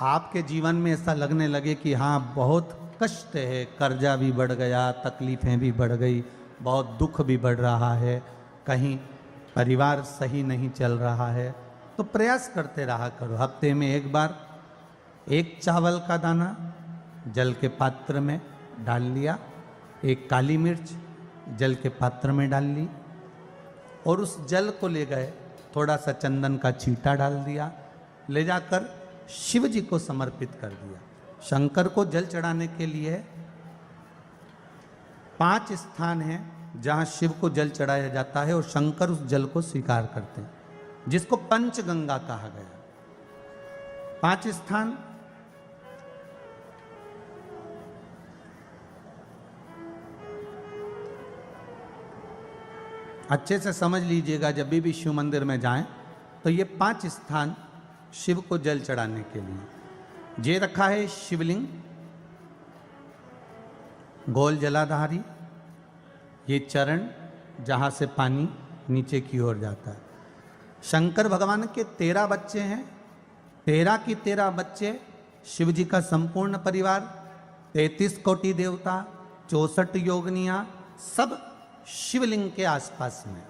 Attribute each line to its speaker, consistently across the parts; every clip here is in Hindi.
Speaker 1: आपके जीवन में ऐसा लगने लगे कि हाँ बहुत कष्ट है, कर्जा भी बढ़ गया, तकलीफ़ें भी बढ़ गई, बहुत दुख भी बढ़ रहा है, कहीं परिवार सही नहीं चल रहा है, तो प्रयास करते रहा करो। हफ्ते में एक बार एक चावल का दाना जल के पात्र में डाल लिया, एक काली मिर्च जल के पात्र में डाल ली और उस जल को ले गए, थोड़ा सा चंदन का छींटा डाल दिया, ले जाकर शिव जी को समर्पित कर दिया। शंकर को जल चढ़ाने के लिए 5 स्थान हैं जहां शिव को जल चढ़ाया जाता है और शंकर उस जल को स्वीकार करते हैं, जिसको पंचगंगा कहा गया। 5 स्थान अच्छे से समझ लीजिएगा, जब भी शिव मंदिर में जाएं तो ये 5 स्थान शिव को जल चढ़ाने के लिए ये रखा है। शिवलिंग, गोल जलाधारी, ये चरण जहाँ से पानी नीचे की ओर जाता है। शंकर भगवान के 13 बच्चे हैं, 13 की 13 बच्चे, शिव जी का संपूर्ण परिवार, 33 कोटि देवता, 64 योगनियाँ, सब शिवलिंग के आसपास में।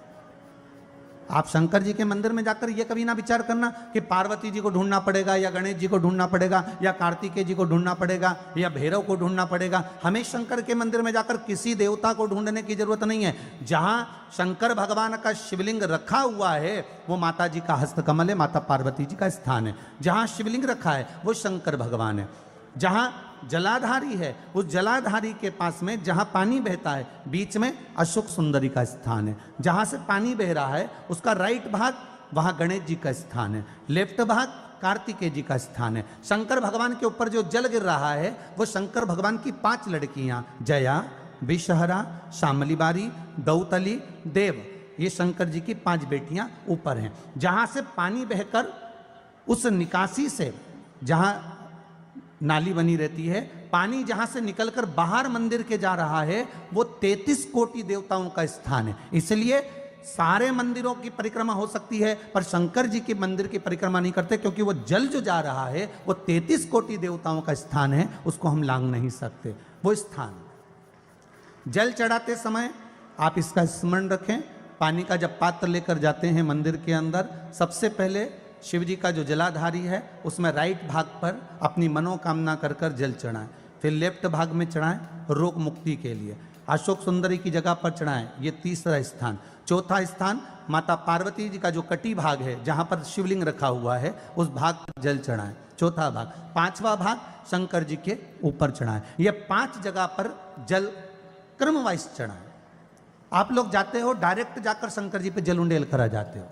Speaker 1: आप शंकर जी के मंदिर में जाकर ये कभी ना विचार करना कि पार्वती जी को ढूंढना पड़ेगा या गणेश जी को ढूंढना पड़ेगा या कार्तिकेय जी को ढूंढना पड़ेगा या भैरव को ढूंढना पड़ेगा। हमें शंकर के मंदिर में जाकर किसी देवता को ढूंढने की जरूरत नहीं है। जहां शंकर भगवान का शिवलिंग रखा हुआ है वो माता जी का हस्तकमल है, माता पार्वती जी का स्थान है। जहां शिवलिंग रखा है वो शंकर भगवान है। जहां जलाधारी है उस जलाधारी के पास में जहां पानी बहता है बीच में अशोक सुंदरी का स्थान है। जहां से पानी बह रहा है उसका राइट भाग वहां गणेश जी का स्थान है, लेफ्ट भाग कार्तिकेय जी का स्थान है। शंकर भगवान के ऊपर जो जल गिर रहा है वो शंकर भगवान की 5 लड़कियां, जया, विषहरा, शामलीबारी, दौतली, देव, ये शंकर जी की 5 बेटियां ऊपर हैं। जहां से पानी बहकर उस निकासी से, जहां नाली बनी रहती है, पानी जहां से निकलकर बाहर मंदिर के जा रहा है वो 33 कोटि देवताओं का स्थान है। इसलिए सारे मंदिरों की परिक्रमा हो सकती है पर शंकर जी के मंदिर की परिक्रमा नहीं करते, क्योंकि वो जल जो जा रहा है वो 33 कोटि देवताओं का स्थान है, उसको हम लांघ नहीं सकते। वो स्थान जल चढ़ाते समय आप इसका स्मरण रखें। पानी का जब पात्र लेकर जाते हैं मंदिर के अंदर, सबसे पहले शिव जी का जो जलाधारी है उसमें राइट भाग पर अपनी मनोकामना कर कर जल चढ़ाएं, फिर लेफ्ट भाग में चढ़ाएं रोग मुक्ति के लिए। अशोक सुंदरी की जगह पर चढ़ाएं, ये 3रा स्थान। 4था स्थान माता पार्वती जी का जो कटी भाग है जहां पर शिवलिंग रखा हुआ है उस भाग पर जल चढ़ाएं, 4था भाग। 5वां भाग शंकर जी के ऊपर चढ़ाएं। ये 5 जगह पर जल क्रम वाइज चढ़ाएं। आप लोग जाते हो डायरेक्ट जाकर शंकर जी पे जल उंडेल करा जाते हो,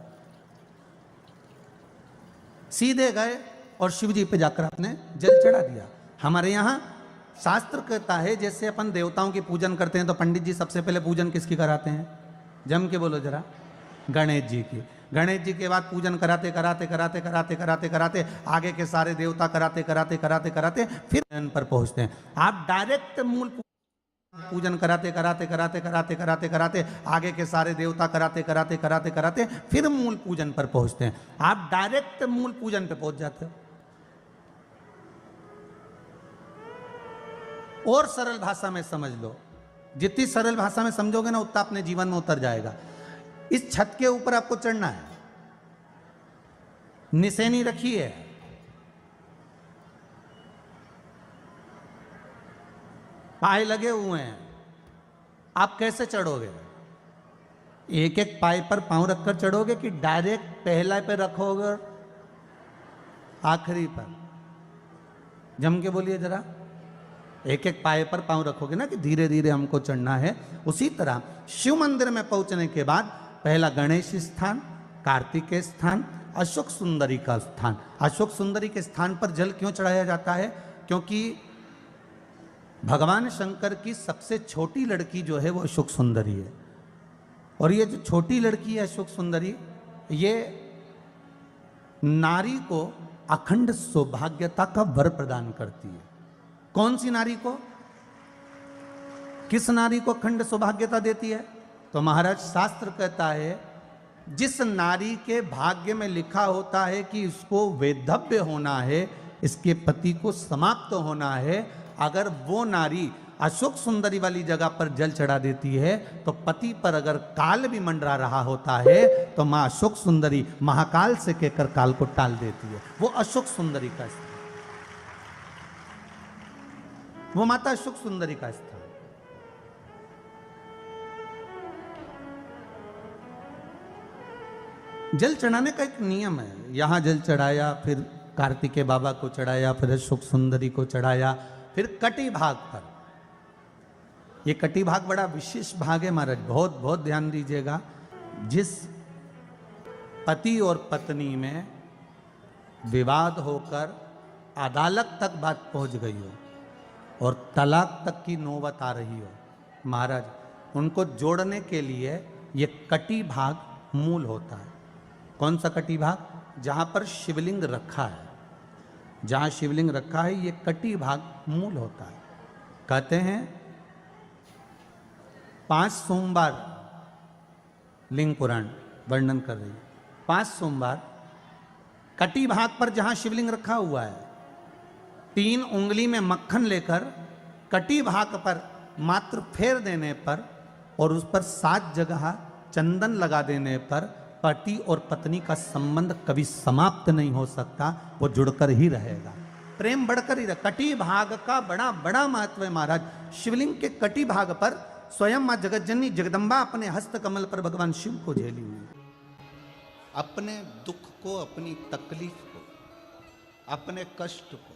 Speaker 1: सीधे गए और शिव जी पे जाकर आपने जल चढ़ा दिया। हमारे यहाँ शास्त्र कहता है जैसे अपन देवताओं की पूजन करते हैं तो पंडित जी सबसे पहले पूजन किसकी कराते हैं? जम के बोलो जरा, गणेश जी की। गणेश जी के बाद पूजन कराते कराते कराते कराते कराते कराते आगे के सारे देवता कराते कराते कराते कराते फिर पर पहुंचते हैं। आप डायरेक्ट मूल पूजन कराते कराते कराते कराते कराते कराते आगे के सारे देवता कराते कराते कराते कराते फिर मूल पूजन पर पहुंचते हैं। आप डायरेक्ट मूल पूजन पे पहुंच जाते हो। और सरल भाषा में समझ लो, जितनी सरल भाषा में समझोगे ना उतना अपने जीवन में उतर जाएगा। इस छत के ऊपर आपको चढ़ना है, निशानी रखी है, पाए लगे हुए हैं, आप कैसे चढ़ोगे? एक एक पाए पर पांव रखकर चढ़ोगे कि डायरेक्ट पहला पे रखोगे आखिरी पर? जम के बोलिए जरा, एक एक पाए पर पांव रखोगे ना कि धीरे धीरे हमको चढ़ना है। उसी तरह शिव मंदिर में पहुंचने के बाद पहला गणेश स्थान, कार्तिकेय स्थान, अशोक सुंदरी का स्थान। अशोक सुंदरी के स्थान पर जल क्यों चढ़ाया जाता है? क्योंकि भगवान शंकर की सबसे छोटी लड़की जो है वो अशोक सुंदरी है। और ये जो छोटी लड़की है अशोक सुंदरी, ये नारी को अखंड सौभाग्यता का वर प्रदान करती है। कौन सी नारी को? किस नारी को अखंड सौभाग्यता देती है? तो महाराज शास्त्र कहता है जिस नारी के भाग्य में लिखा होता है कि उसको वैधव्य होना है, इसके पति को समाप्त होना है। अगर वो नारी अशोक सुंदरी वाली जगह पर जल चढ़ा देती है तो पति पर अगर काल भी मंडरा रहा होता है तो माँ अशोक सुंदरी महाकाल से कहकर काल को टाल देती है। वो अशोक सुंदरी का स्थान, वो माता अशोक सुंदरी का स्थान। जल चढ़ाने का एक नियम है। यहां जल चढ़ाया, फिर कार्तिकेय बाबा को चढ़ाया, फिर अशोक सुंदरी को चढ़ाया, फिर कटी भाग पर। ये कटी भाग बड़ा विशेष भाग है महाराज, बहुत बहुत ध्यान दीजिएगा। जिस पति और पत्नी में विवाद होकर अदालत तक बात पहुंच गई हो और तलाक तक की नौबत आ रही हो, महाराज उनको जोड़ने के लिए ये कटी भाग मूल होता है। कौन सा कटी भाग? जहां पर शिवलिंग रखा है, जहां शिवलिंग रखा है ये कटी भाग मूल होता है। कहते हैं 5 सोमवार, लिंग पुराण वर्णन कर रही है, 5 सोमवार कटी भाग पर जहां शिवलिंग रखा हुआ है, 3 उंगली में मक्खन लेकर कटी भाग पर मात्र फेर देने पर और उस पर 7 जगह चंदन लगा देने पर पति और पत्नी का संबंध कभी समाप्त नहीं हो सकता, वो जुड़कर ही रहेगा, प्रेम बढ़कर ही रहेगा। कटी भाग का बड़ा बड़ा महत्व है महाराज। शिवलिंग के कटी भाग पर स्वयं मां जगतजननी जगदम्बा अपने हस्त कमल पर भगवान शिव को झेली हुई, अपने दुख को, अपनी तकलीफ को, अपने कष्ट को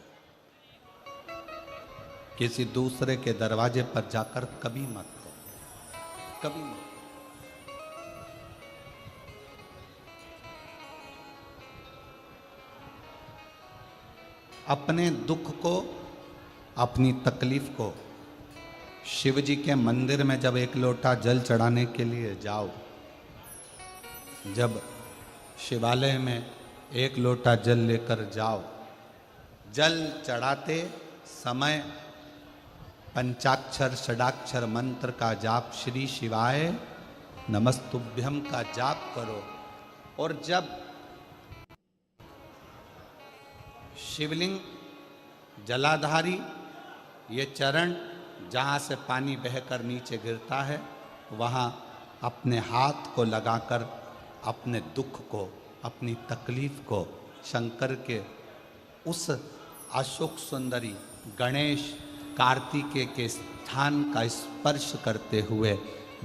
Speaker 1: किसी दूसरे के दरवाजे पर जाकर कभी मत करो, कभी मत। अपने दुख को, अपनी तकलीफ को शिव जी के मंदिर में जब एक लोटा जल चढ़ाने के लिए जाओ, जब शिवालय में एक लोटा जल लेकर जाओ, जल चढ़ाते समय पंचाक्षर षडाक्षर मंत्र का जाप, श्री शिवाय नमस्तुभ्यम का जाप करो। और जब शिवलिंग जलाधारी, ये चरण जहाँ से पानी बहकर नीचे गिरता है, वहाँ अपने हाथ को लगाकर अपने दुख को, अपनी तकलीफ को शंकर के उस अशोक सुंदरी गणेश कार्तिकेय के स्थान का स्पर्श करते हुए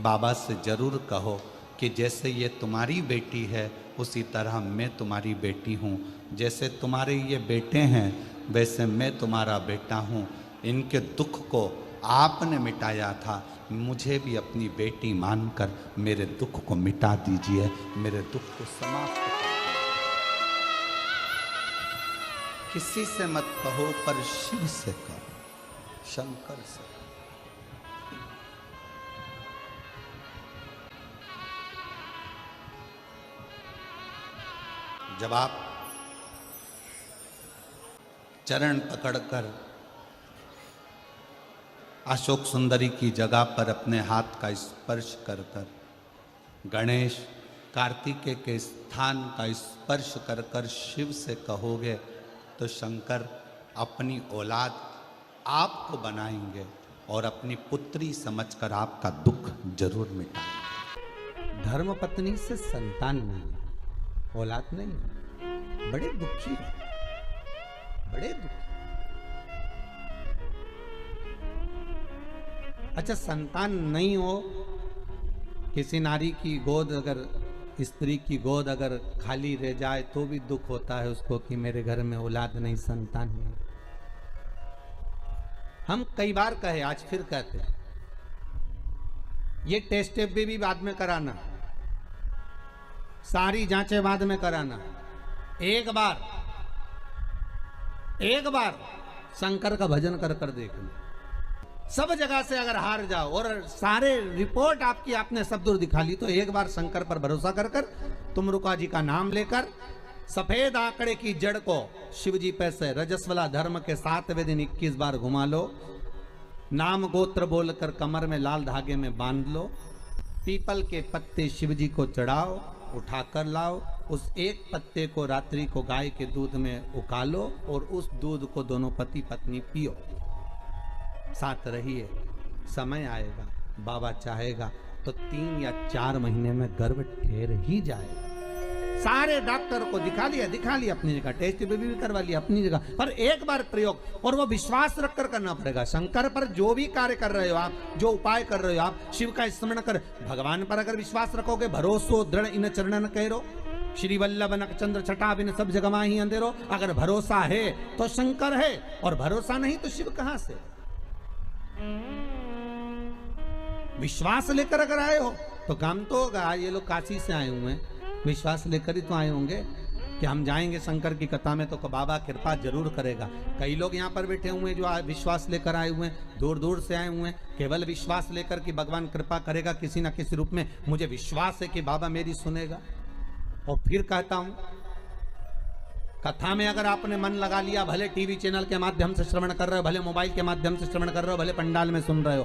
Speaker 1: बाबा से जरूर कहो कि जैसे ये तुम्हारी बेटी है उसी तरह मैं तुम्हारी बेटी हूँ, जैसे तुम्हारे ये बेटे हैं वैसे मैं तुम्हारा बेटा हूँ। इनके दुख को आपने मिटाया था, मुझे भी अपनी बेटी मानकर मेरे दुख को मिटा दीजिए, मेरे दुख को समाप्त कर दीजिए। किसी से मत कहो पर शिव से कहो, शंकर से। जब आप चरण पकड़कर अशोक सुंदरी की जगह पर अपने हाथ का स्पर्श कर कर, गणेश कार्तिकेय के स्थान का स्पर्श कर कर शिव से कहोगे तो शंकर अपनी औलाद आपको बनाएंगे और अपनी पुत्री समझकर आपका दुख जरूर मिटाएंगे। धर्म पत्नी से संतान नहीं, औलाद नहीं, बड़े दुखी है, बड़े दुखी। अच्छा, संतान नहीं हो, किसी नारी की गोद, अगर स्त्री की गोद अगर खाली रह जाए तो भी दुख होता है उसको कि मेरे घर में औलाद नहीं, संतान नहीं। हम कई बार कहे, आज फिर कहते हैं, ये टेस्ट भी बाद में कराना, सारी जांचें बाद में कराना। एक बार शंकर का भजन कर कर देखना। सब जगह से अगर हार जाओ और सारे रिपोर्ट आपकी आपने सब दूर दिखा ली, तो एक बार शंकर पर भरोसा कर कर तुम रुका जी का नाम लेकर सफेद आंकड़े की जड़ को शिव जी पे से रजस्वला धर्म के 7वें दिन 21 बार घुमा लो। नाम गोत्र बोलकर कमर में लाल धागे में बांध लो। पीपल के पत्ते शिव जी को चढ़ाओ, उठाकर लाओ, उस एक पत्ते को रात्रि को गाय के दूध में उकालो और उस दूध को दोनों पति पत्नी पियो, साथ रहिए। समय आएगा, बाबा चाहेगा तो 3 या 4 महीने में गर्भ ठहर ही जाएगा। सारे डॉक्टर को दिखा लिया अपनी जगह, टेस्ट भी करवा लिया अपनी जगह, पर एक बार प्रयोग, और वो विश्वास रखकर करना पड़ेगा। शंकर पर जो भी कार्य कर रहे हो आप, जो उपाय कर रहे हो आप, शिव का स्मरण कर, भगवान पर अगर विश्वास रखोगे, भरोसो दृढ़ इन चरणन कहो, श्री वल्लभ नक चंद्र छटा बिन सब जगह माही अंधेरो। अगर भरोसा है तो शंकर है, और भरोसा नहीं तो शिव कहां से। विश्वास लेकर अगर आए हो तो काम तो होगा। ये लोग काशी से आए हुए हैं, विश्वास लेकर ही तो आए होंगे कि हम जाएंगे शंकर की कथा में तो बाबा कृपा जरूर करेगा। कई लोग यहाँ पर बैठे हुए हैं जो विश्वास लेकर आए हुए हैं, दूर दूर से आए हुए हैं, केवल विश्वास लेकर कि भगवान कृपा करेगा किसी ना किसी रूप में, मुझे विश्वास है कि बाबा मेरी सुनेगा। और फिर कहता हूं, कथा में अगर आपने मन लगा लिया, भले टीवी चैनल के माध्यम से श्रवण कर रहे हो, भले मोबाइल के माध्यम से श्रवण कर रहे हो, भले पंडाल में सुन रहे हो,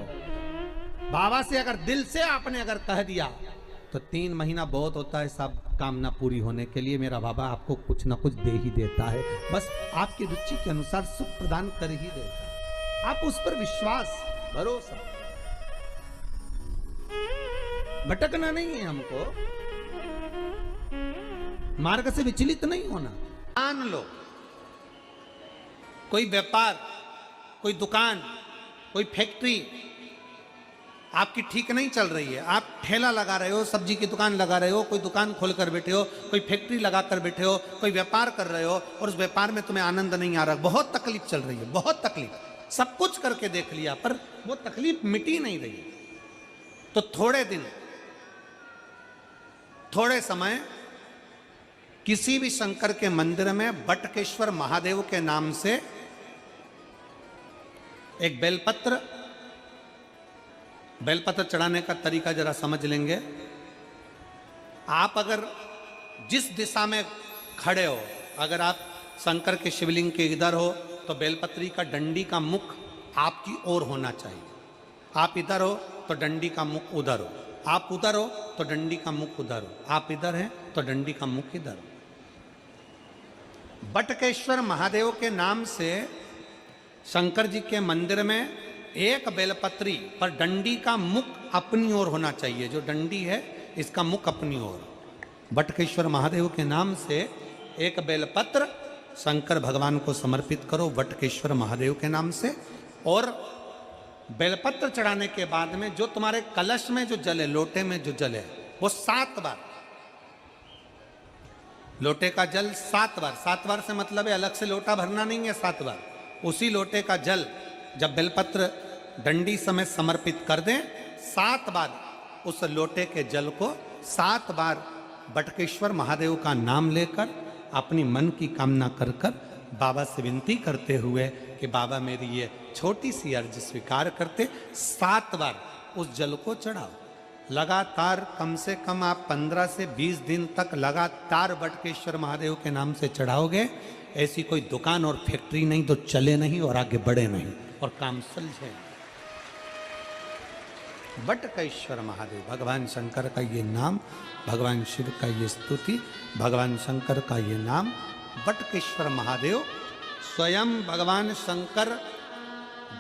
Speaker 1: बाबा से अगर दिल से आपने अगर कह दिया तो 3 महीना बहुत होता है सब कामना पूरी होने के लिए। मेरा बाबा आपको कुछ ना कुछ दे ही देता है, बस आपकी रुचि के अनुसार सुख प्रदान कर ही देता है। आप उस पर विश्वास, भरोसा, भटकना नहीं है हमको, मार्ग से विचलित नहीं होना। मान लो कोई व्यापार, कोई दुकान, कोई फैक्ट्री आपकी ठीक नहीं चल रही है, आप ठेला लगा रहे हो, सब्जी की दुकान लगा रहे हो, कोई दुकान खोल कर बैठे हो, कोई फैक्ट्री लगा कर बैठे हो, कोई व्यापार कर रहे हो, और उस व्यापार में तुम्हें आनंद नहीं आ रहा, बहुत तकलीफ चल रही है, बहुत तकलीफ, सब कुछ करके देख लिया पर वो तकलीफ मिटी नहीं रही। तो थोड़े दिन, थोड़े समय किसी भी शंकर के मंदिर में बटकेश्वर महादेव के नाम से एक बेलपत्र चढ़ाने का तरीका जरा समझ लेंगे। आप अगर जिस दिशा में खड़े हो, अगर आप शंकर के शिवलिंग के इधर हो तो बेलपत्री का डंडी का मुख आपकी ओर होना चाहिए। आप इधर हो तो डंडी का मुख उधर हो, आप उधर हो तो डंडी का मुख उधर हो, आप इधर हैं तो डंडी का मुख इधर हो। बटकेश्वर महादेव के नाम से शंकर जी के मंदिर में एक बेलपत्री पर डंडी का मुख अपनी ओर होना चाहिए। जो डंडी है इसका मुख अपनी ओर। बटकेश्वर महादेव के नाम से एक बेलपत्र शंकर भगवान को समर्पित करो बटकेश्वर महादेव के नाम से। और बेलपत्र चढ़ाने के बाद में जो तुम्हारे कलश में जो जल है, लोटे में जो जल है, वो 7 बार, लोटे का जल 7 बार, 7 बार से मतलब है अलग से लोटा भरना नहीं है, 7 बार उसी लोटे का जल जब बेलपत्र डंडी समेत समर्पित कर दें, 7 बार उस लोटे के जल को 7 बार बटकेश्वर महादेव का नाम लेकर अपनी मन की कामना कर कर बाबा से विनती करते हुए कि बाबा मेरी ये छोटी सी अर्ज स्वीकार करते, 7 बार उस जल को चढ़ाओ। लगातार कम से कम आप 15 से 20 दिन तक लगातार बटकेश्वर महादेव के नाम से चढ़ाओगे। ऐसी कोई दुकान और फैक्ट्री नहीं तो चले नहीं और आगे बढ़े नहीं और काम सुलझे। बटकेश्वर महादेव, भगवान शंकर का ये नाम, भगवान शिव का ये स्तुति, भगवान शंकर का ये नाम बटकेश्वर महादेव। स्वयं भगवान शंकर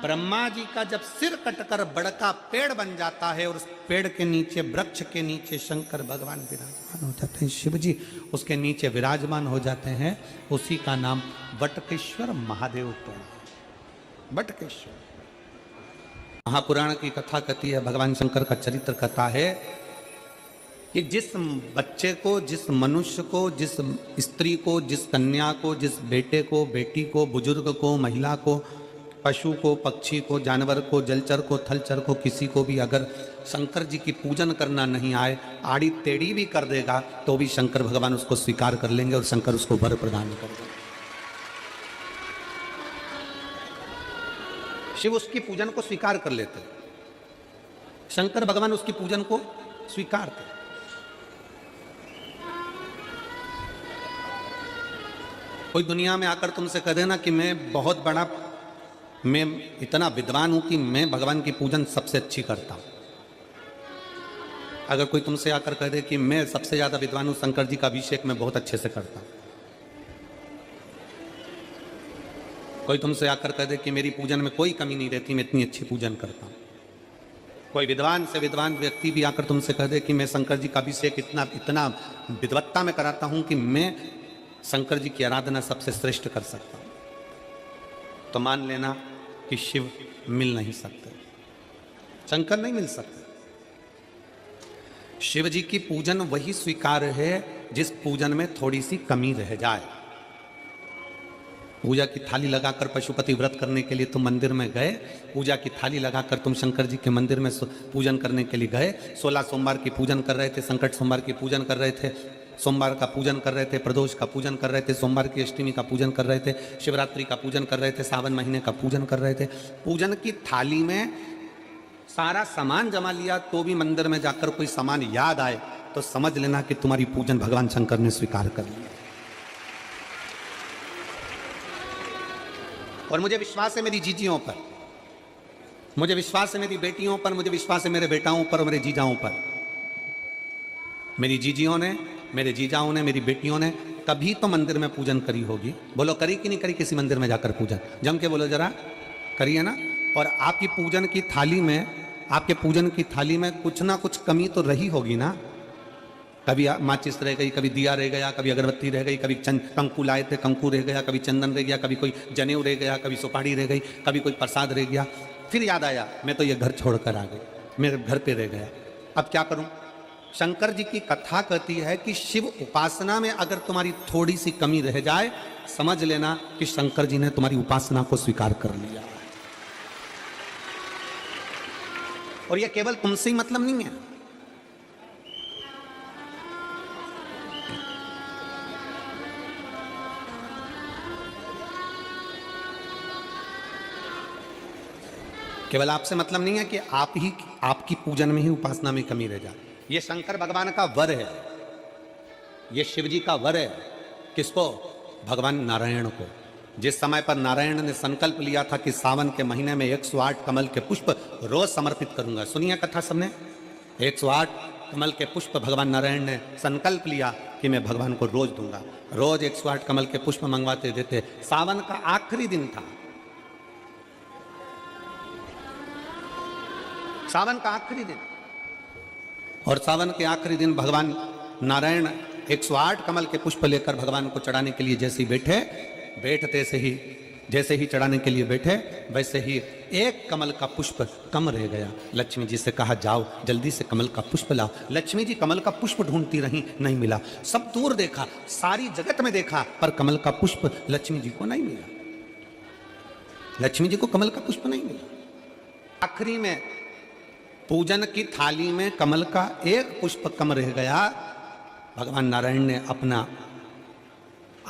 Speaker 1: ब्रह्मा जी का जब सिर कटकर बड़का पेड़ बन जाता है और उस पेड़ के नीचे, वृक्ष के नीचे शंकर भगवान विराजमान हो जाते हैं, शिव जी उसके नीचे विराजमान हो जाते हैं, उसी का नाम बटकेश्वर महादेव पड़ा। बटकेश्वर महापुराण की कथा कहती है, भगवान शंकर का चरित्र कथा है कि जिस बच्चे को, जिस मनुष्य को, जिस स्त्री को, जिस कन्या को, जिस बेटे को, बेटी को, बुजुर्ग को, महिला को, पशु को, पक्षी को, जानवर को, जलचर को, थलचर को, किसी को भी अगर शंकर जी की पूजन करना नहीं आए, आड़ी टेढ़ी भी कर देगा तो भी शंकर भगवान उसको स्वीकार कर लेंगे और शंकर उसको वर प्रदान कर देंगे। शिव उसकी पूजन को स्वीकार कर लेते, शंकर भगवान उसकी पूजन को स्वीकार करते। कोई दुनिया में आकर तुमसे कह देना कि मैं इतना विद्वान हूं कि मैं भगवान की पूजन सबसे अच्छी करता हूं, अगर कोई तुमसे आकर कह दे कि मैं सबसे ज्यादा विद्वान हूं, शंकर जी का अभिषेक मैं बहुत अच्छे से करता हूं, कोई तुमसे आकर कह दे कि मेरी पूजन में कोई कमी नहीं रहती, मैं इतनी अच्छी पूजन करता हूं, कोई विद्वान से विद्वान व्यक्ति भी आकर तुमसे कह दे कि मैं शंकर जी का अभिषेक इतना इतना विद्वत्ता में कराता हूं कि मैं शंकर जी की आराधना सबसे श्रेष्ठ कर सकता हूं, तो मान लेना कि शिव मिल नहीं सकते, शंकर नहीं मिल सकते। शिव जी की पूजन वही स्वीकार है जिस पूजन में थोड़ी सी कमी रह जाए। पूजा की थाली लगाकर पशुपति व्रत करने के लिए तुम मंदिर में गए, पूजा की थाली लगाकर तुम शंकर जी के मंदिर में पूजन करने के लिए गए, 16 सोमवार की पूजन कर रहे थे, संकट सोमवार की पूजन कर रहे थे, सोमवार का पूजन कर रहे थे, प्रदोष का पूजन कर रहे थे, सोमवार की अष्टमी का पूजन कर रहे थे, शिवरात्रि का पूजन कर रहे थे, सावन महीने का पूजन कर रहे थे, पूजन की थाली में सारा सामान जमा लिया तो भी मंदिर में जाकर कोई सामान याद आए तो समझ लेना कि तुम्हारी पूजन भगवान शंकर ने स्वीकार कर लिया। और मुझे विश्वास है मेरी जीजियों पर, मुझे विश्वास है मेरी बेटियों पर, मुझे विश्वास है मेरे बेटाओं पर और मेरे जीजाओं पर। मेरी जीजियों ने, मेरे जीजाओं ने, मेरी बेटियों ने तभी तो मंदिर में पूजन करी होगी। बोलो करी कि नहीं करी किसी मंदिर में जाकर पूजन? जम के बोलो जरा, करी है ना? और आपकी पूजन की थाली में, आपके पूजन की थाली में कुछ ना कुछ कमी तो रही होगी ना। कभी माचिस रह गई, कभी दिया रह गया, कभी अगरबत्ती रह गई, कभी कंकु लाए थे कंकु रह गया, कभी चंदन रह गया, कभी कोई जनेऊ रह गया, कभी सुपारी रह गई, कभी कोई प्रसाद रह गया। फिर याद आया मैं तो ये घर छोड़कर आ गई, मेरे घर पे रह गया, अब क्या करूं? शंकर जी की कथा कहती है कि शिव उपासना में अगर तुम्हारी थोड़ी सी कमी रह जाए, समझ लेना कि शंकर जी ने तुम्हारी उपासना को स्वीकार कर लिया। और यह केवल तुमसे ही मतलब नहीं है, केवल आपसे मतलब नहीं है कि आप ही आपकी पूजन में ही उपासना में कमी रह जाए। ये शंकर भगवान का वर है, ये शिव जी का वर है। किसको? भगवान नारायण को। जिस समय पर नारायण ने संकल्प लिया था कि सावन के महीने में 108 कमल के पुष्प रोज समर्पित करूंगा, सुनिए कथा सबने, 108 कमल के पुष्प भगवान नारायण ने संकल्प लिया कि मैं भगवान को रोज दूंगा। रोज 108 कमल के पुष्प मंगवाते देते। सावन का आखिरी दिन था, सावन का आखिरी दिन, और सावन के आखिरी दिन भगवान नारायण 108 कमल के पुष्प लेकर भगवान को चढ़ाने के लिए जैसे ही बैठे, बैठते से ही जैसे ही चढ़ाने के लिए बैठे वैसे ही एक कमल का पुष्प कम रह गया। लक्ष्मी जी से कहा जाओ जल्दी से कमल का पुष्प लाओ। लक्ष्मी जी कमल का पुष्प ढूंढती रही, नहीं मिला। सब दूर देखा, सारी जगत में देखा, पर कमल का पुष्प लक्ष्मी जी को नहीं मिला। लक्ष्मी जी को कमल का पुष्प नहीं मिला। आखिरी में पूजन की थाली में कमल का एक पुष्प कम रह गया। भगवान नारायण ने अपना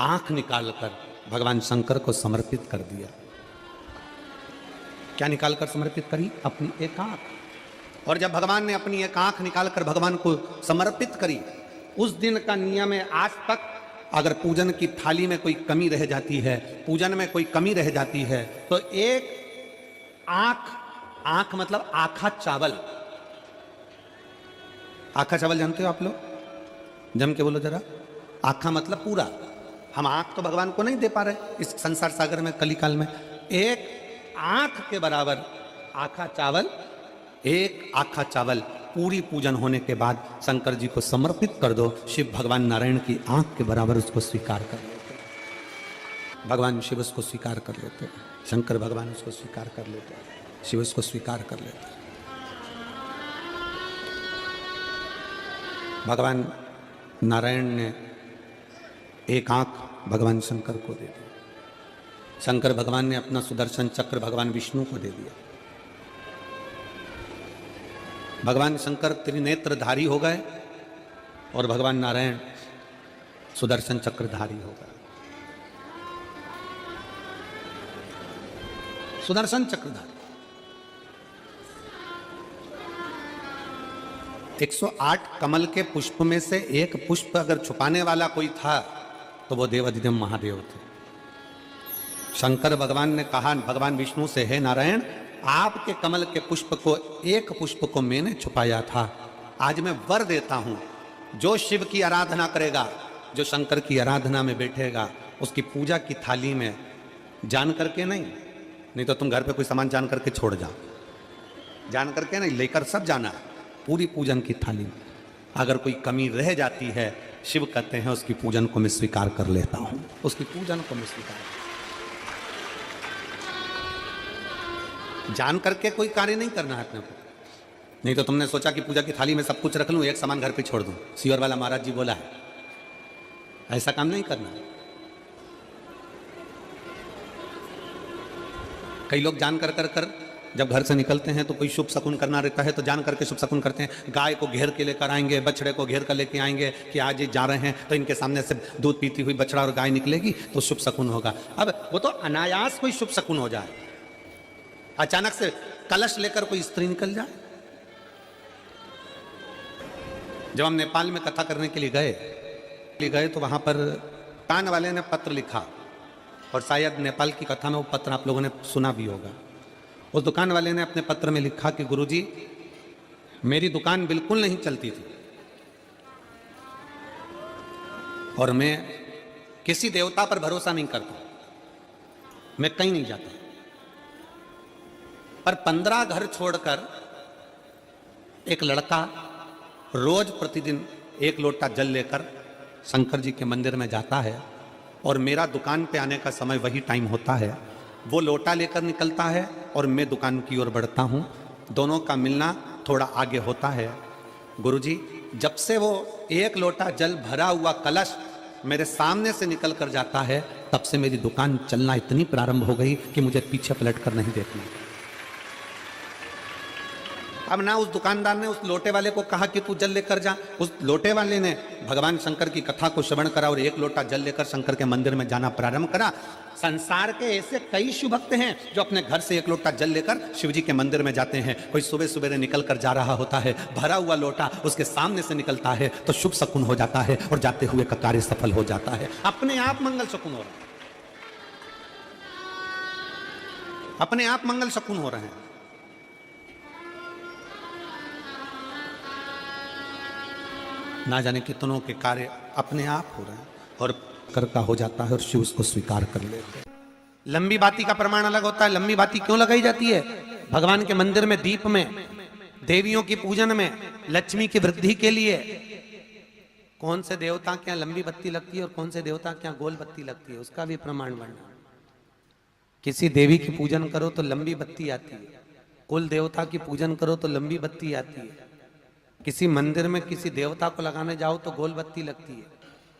Speaker 1: आंख निकालकर भगवान शंकर को समर्पित कर दिया। क्या निकालकर समर्पित करी? अपनी एक आंख। और जब भगवान ने अपनी एक आंख निकालकर भगवान को समर्पित करी, उस दिन का नियम है आज तक अगर पूजन की थाली में कोई कमी रह जाती है, पूजन में कोई कमी रह जाती है, तो एक आंख, आंख मतलब आखा चावल, आखा चावल जानते हो आप लोग? जम के बोलो जरा, आखा मतलब पूरा। हम आंख तो भगवान को नहीं दे पा रहे इस संसार सागर में, कलिकाल में। एक आंख के बराबर आखा चावल, एक आखा चावल पूरी पूजन होने के बाद शंकर जी को समर्पित कर दो। शिव भगवान नारायण की आंख के बराबर उसको स्वीकार कर लेते, भगवान शिव उसको स्वीकार कर लेते, शंकर भगवान उसको स्वीकार कर लेते, शिव उसको स्वीकार कर लेते। भगवान नारायण ने एक आंख भगवान शंकर को दे दी। शंकर भगवान ने अपना सुदर्शन चक्र भगवान विष्णु को दे दिया। भगवान शंकर त्रिनेत्रधारी हो गए और भगवान नारायण सुदर्शन चक्रधारी हो गए। सुदर्शन चक्रधारी 108 कमल के पुष्प में से एक पुष्प अगर छुपाने वाला कोई था तो वो देवाधिदेव महादेव थे। शंकर भगवान ने कहा भगवान विष्णु से, हे नारायण, आपके कमल के पुष्प को, एक पुष्प को मैंने छुपाया था, आज मैं वर देता हूं, जो शिव की आराधना करेगा, जो शंकर की आराधना में बैठेगा, उसकी पूजा की थाली में जान करके नहीं तो तुम घर पे कोई सामान जान करके छोड़ जाओ, जान करके नहीं, लेकर सब जाना है पूरी पूजन की थाली में। अगर कोई कमी रह जाती है, शिव कहते हैं उसकी पूजन को मैं स्वीकार कर लेता हूं, उसकी पूजन को मैं स्वीकार, जान करके कोई कार्य नहीं करना है अपने को। नहीं तो तुमने सोचा कि पूजा की थाली में सब कुछ रख लूं, एक सामान घर पे छोड़ दूं, सीवर वाला महाराज जी बोला है, ऐसा काम नहीं करना। कई लोग जान कर जब घर से निकलते हैं तो कोई शुभ शकुन करना रहता है तो जान करके शुभ शकुन करते हैं, गाय को घेर के लेकर आएंगे, बछड़े को घेर कर लेके आएंगे कि आज ये जा रहे हैं तो इनके सामने से दूध पीती हुई बछड़ा और गाय निकलेगी तो शुभ शकुन होगा। अब वो तो अनायास कोई शुभ शकुन हो जाए, अचानक से कलश लेकर कोई स्त्री निकल जाए। जब हम नेपाल में कथा करने के लिए गए तो वहां पर कान वाले ने पत्र लिखा, और शायद नेपाल की कथा में वो पत्र आप लोगों ने सुना भी होगा। उस दुकान वाले ने अपने पत्र में लिखा कि गुरुजी, मेरी दुकान बिल्कुल नहीं चलती थी और मैं किसी देवता पर भरोसा नहीं करता, मैं कहीं नहीं जाता, पर 15 घर छोड़कर एक लड़का रोज प्रतिदिन 1 लोटा जल लेकर शंकर जी के मंदिर में जाता है और मेरा दुकान पे आने का समय वही टाइम होता है। वो लोटा लेकर निकलता है और मैं दुकान की ओर बढ़ता हूँ, दोनों का मिलना थोड़ा आगे होता है। गुरुजी, जब से वो 1 लोटा जल भरा हुआ कलश मेरे सामने से निकल कर जाता है, तब से मेरी दुकान चलना इतनी प्रारंभ हो गई कि मुझे पीछे पलट कर नहीं देखना। अब ना उस दुकानदार ने उस लोटे वाले को कहा कि तू जल लेकर जा, उस लोटे वाले ने भगवान शंकर की कथा को श्रवण करा और 1 लोटा जल लेकर शंकर के मंदिर में जाना प्रारंभ करा। संसार के ऐसे कई शिव भक्त हैं जो अपने घर से 1 लोटा जल लेकर शिव जी के मंदिर में जाते हैं। कोई सुबह सुबह निकल कर जा रहा होता है, भरा हुआ लोटा उसके सामने से निकलता है तो शुभ शकुन हो जाता है और जाते हुए का कार्य सफल हो जाता है, अपने आप मंगल शकुन हो रहा है, अपने आप मंगल शकुन हो रहे हैं। ना जाने कितनों के कार्य अपने आप हो रहे हैं और कर का हो जाता है और शिव उसको स्वीकार कर लेते हैं। लंबी बाती का प्रमाण अलग होता है। लंबी बाती क्यों लगाई जाती है? भगवान के मंदिर में दीप में, देवियों की पूजन में, लक्ष्मी की वृद्धि के लिए। कौन से देवता के यहाँ लंबी बत्ती लगती है और कौन से देवता के यहाँ गोल बत्ती लगती है, उसका भी प्रमाण बनना। किसी देवी की पूजन करो तो लंबी बत्ती आती है, कुल देवता की पूजन करो तो लंबी बत्ती आती है, किसी मंदिर में किसी देवता को लगाने जाओ तो गोल बत्ती लगती है,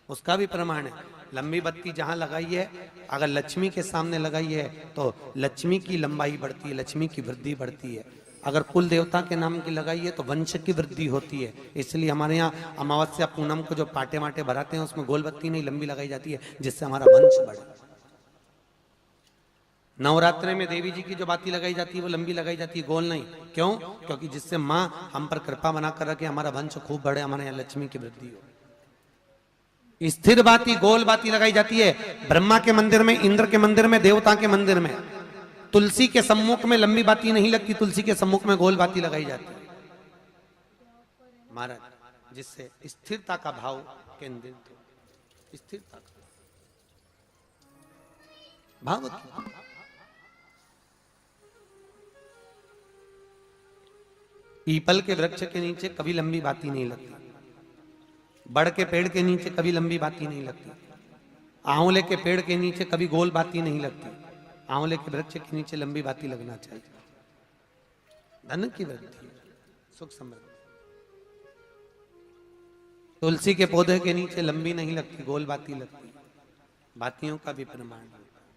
Speaker 1: उसका भी प्रमाण है। लंबी बत्ती जहां लगाई है, अगर लक्ष्मी के सामने लगाई है तो लक्ष्मी की लंबाई बढ़ती है, लक्ष्मी की वृद्धि बढ़ती है। अगर कुल देवता के नाम की लगाई है तो वंश की वृद्धि होती है। इसलिए हमारे यहाँ अमावस्या पूनम को जो पाटे माटे भराते हैं उसमें गोल बत्ती नहीं लंबी लगाई जाती है, जिससे हमारा वंश बढ़े। नवरात्रि में देवी जी की जो बाती लगाई जाती है वो लंबी लगाई जाती है, गोल नहीं। क्यों? क्योंकि जिससे माँ हम पर कृपा बना कर रखे, हमारा वंश खूब बढ़े, हमारे यहाँ लक्ष्मी की वृद्धि हो। स्थिर बाती, गोल बाती लगाई जाती है ब्रह्मा के मंदिर में, इंद्र के मंदिर में, देवता के मंदिर में। तुलसी के सम्मुख में लंबी बाती नहीं लगती, तुलसी के सम्मुख में गोल बाती लगाई जाती है महाराज, जिससे स्थिरता का भाव केंद्रित हो, स्थिरता का भाव। पीपल के वृक्ष के नीचे कभी लंबी बाती नहीं लगती, बड़ के पेड़ के नीचे कभी लंबी बाती नहीं लगती, आंवले के पेड़ के नीचे कभी गोल बाती नहीं लगती। आंवले के वृक्ष के नीचे लंबी बाती लगना चाहिए, धन की वृद्धि, सुख समृद्धि। तुलसी के पौधे के नीचे लंबी नहीं लगती, गोल बाती लगती। बातियों का भी प्रमाण।